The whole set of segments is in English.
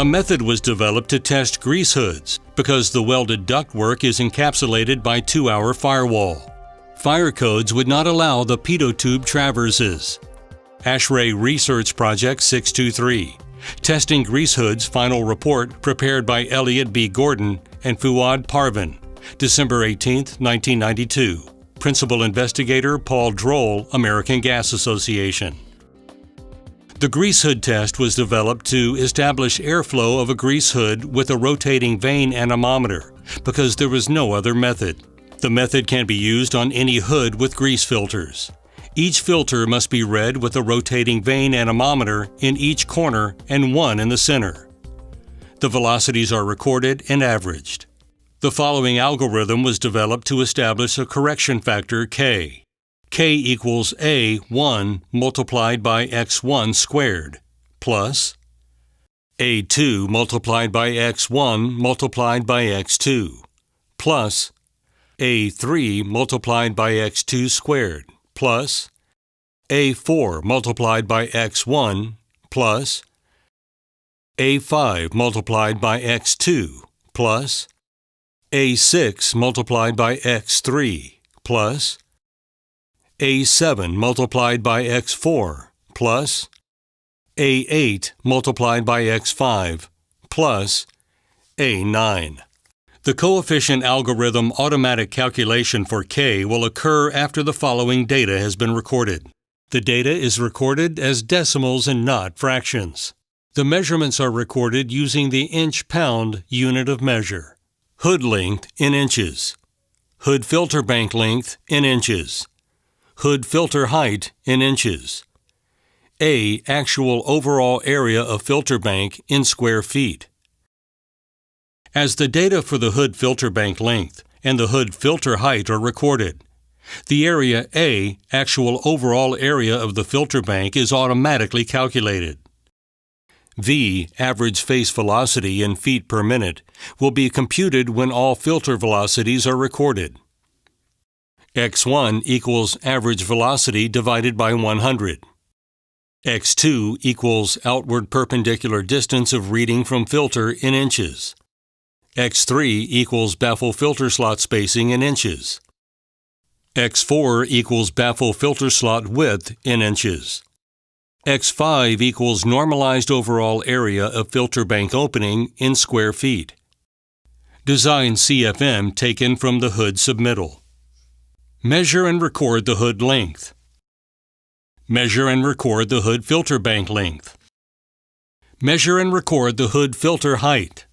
A method was developed to test grease hoods because the welded ductwork is encapsulated by 2-hour firewall. Fire codes would not allow the pitot tube traverses. ASHRAE Research Project 623. Testing grease hoods final report prepared by Elliot B. Gordon and Fuad Parvin. December 18, 1992. Principal Investigator Paul Droll, American Gas Association. The grease hood test was developed to establish airflow of a grease hood with a rotating vane anemometer because there was no other method. The method can be used on any hood with grease filters. Each filter must be read with a rotating vane anemometer in each corner and one in the center. The velocities are recorded and averaged. The following algorithm was developed to establish a correction factor K. K equals A1 multiplied by x1 squared plus A2 multiplied by x1 multiplied by x2 plus A3 multiplied by x2 squared plus A4 multiplied by x1 plus A5 multiplied by x2 plus A6 multiplied by x3 plus A7 multiplied by x4 plus A8 multiplied by x5 plus A9. The coefficient algorithm automatic calculation for K will occur after the following data has been recorded. The data is recorded as decimals and not fractions. The measurements are recorded using the inch-pound unit of measure. Hood length in inches. Hood filter bank length in inches. Hood filter height in inches. A actual overall area of filter bank in square feet. As the data for the hood filter bank length and the hood filter height are recorded, the area A, actual overall area of the filter bank, is automatically calculated. V, average face velocity in feet per minute, will be computed when all filter velocities are recorded. x1 equals average velocity divided by 100. x2 equals outward perpendicular distance of reading from filter in inches. x3 equals baffle filter slot spacing in inches. x4 equals baffle filter slot width in inches. x5 equals normalized overall area of filter bank opening in square feet. Design CFM taken from the hood submittal. Measure and record the hood length. Measure and record the hood filter bank length. Measure and record the hood filter height.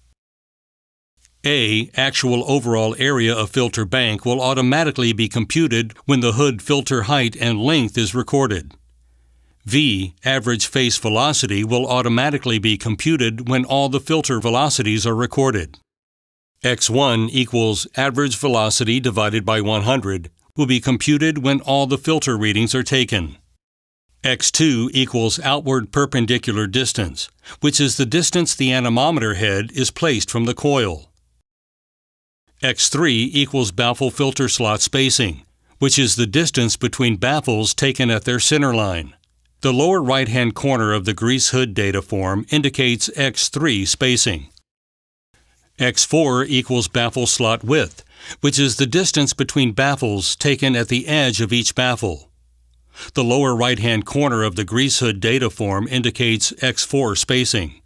A, actual overall area of filter bank, will automatically be computed when the hood filter height and length is recorded. V, average face velocity, will automatically be computed when all the filter velocities are recorded. x1 equals average velocity divided by 100 will be computed when all the filter readings are taken. x2 equals outward perpendicular distance, which is the distance the anemometer head is placed from the coil. x3 equals baffle filter slot spacing, which is the distance between baffles taken at their center line. The lower right-hand corner of the grease hood data form indicates x3 spacing. x4 equals baffle slot width, which is the distance between baffles taken at the edge of each baffle. The lower right-hand corner of the grease hood data form indicates x4 spacing.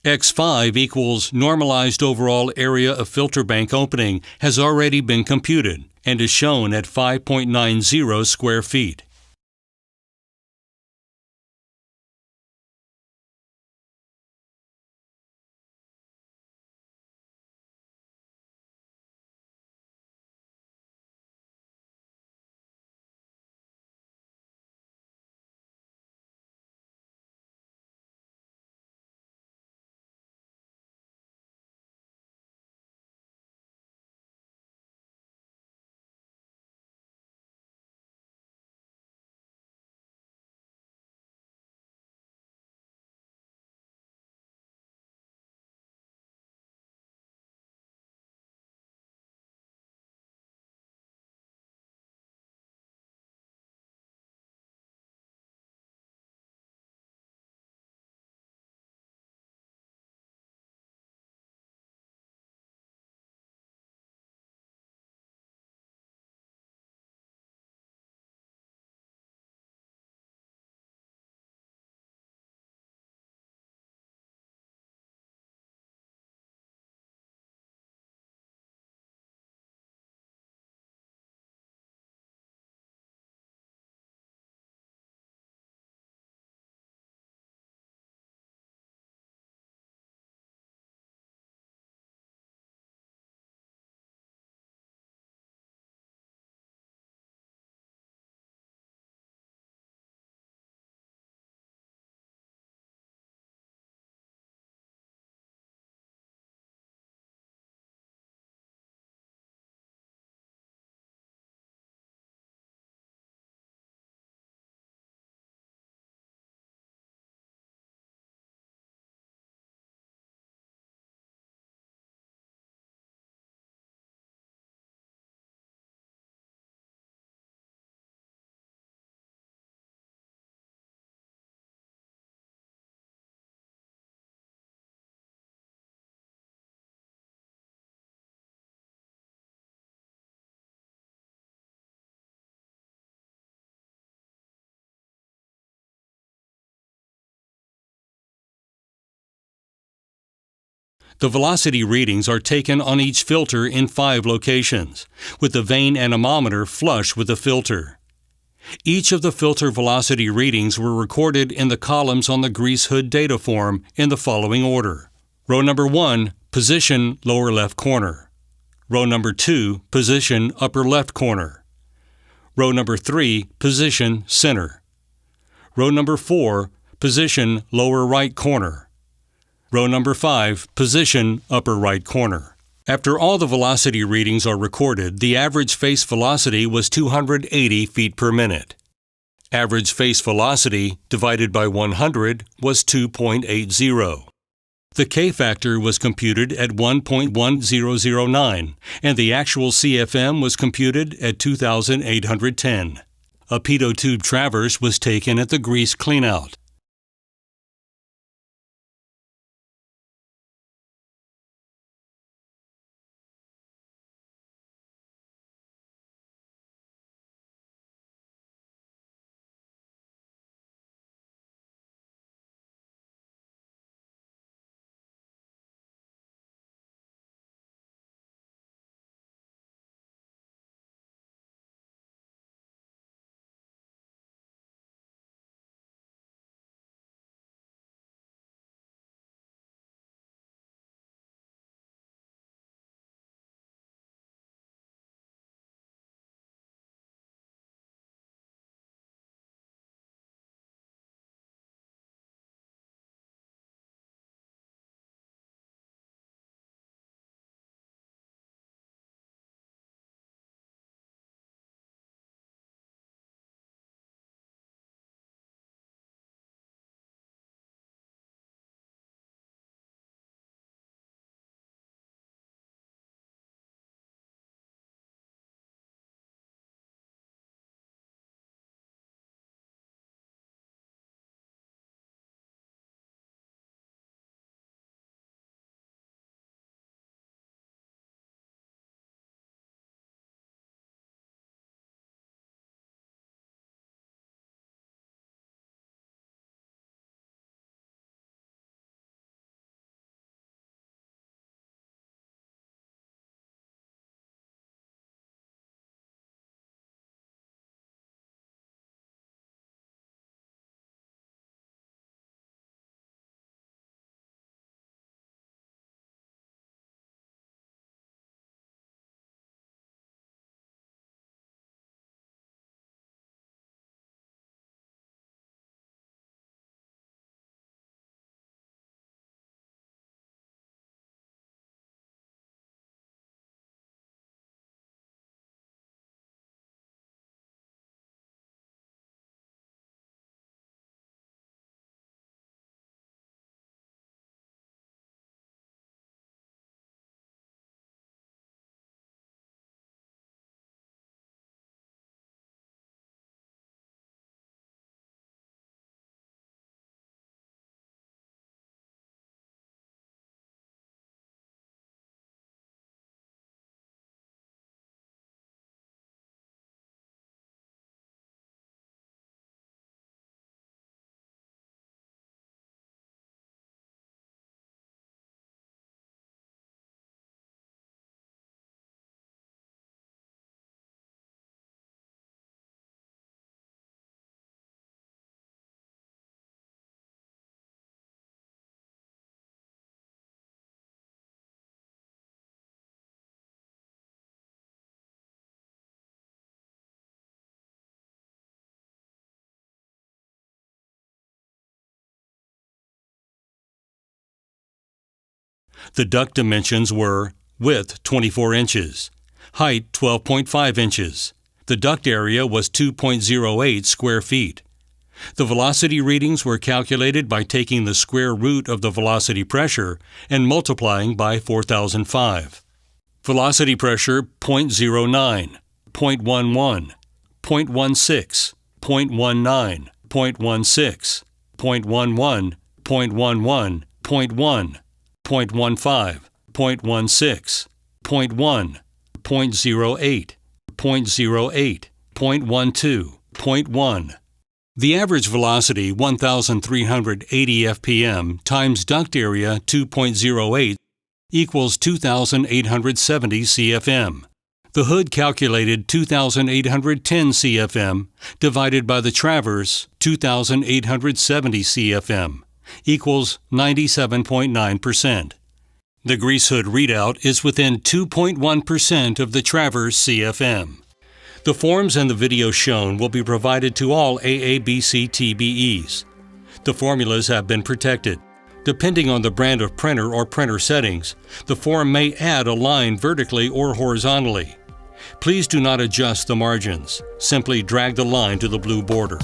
x5 equals normalized overall area of filter bank opening has already been computed and is shown at 5.90 square feet. The velocity readings are taken on each filter in 5 locations, with the vane anemometer flush with the filter. Each of the filter velocity readings were recorded in the columns on the grease hood data form in the following order. Row number 1, position lower left corner. Row number 2, position upper left corner. Row number 3, position center. Row number 4, position lower right corner. Row number 5, position upper right corner. After all the velocity readings are recorded, the average face velocity was 280 feet per minute. Average face velocity divided by 100 was 2.80. The K-factor was computed at 1.1009, and the actual CFM was computed at 2,810. A pitot tube traverse was taken at the grease cleanout. The duct dimensions were width 24 inches, height 12.5 inches. The duct area was 2.08 square feet. The velocity readings were calculated by taking the square root of the velocity pressure and multiplying by 4005. Velocity pressure 0.09, 0.11, 0.16, 0.19, 0.16, 0.11, 0.11, 0.1, 0.15, 0.16, 0.1, 0.08, 0.08, 0.12, 0.1. The average velocity 1,380 fpm times duct area 2.08 equals 2,870 CFM. The hood calculated 2,810 CFM divided by the Travers 2,870 CFM equals 97.9%. The grease hood readout is within 2.1% of the Travers CFM. The forms and the video shown will be provided to all AABC TBEs. The formulas have been protected. Depending on the brand of printer or printer settings, the form may add a line vertically or horizontally. Please do not adjust the margins. Simply drag the line to the blue border.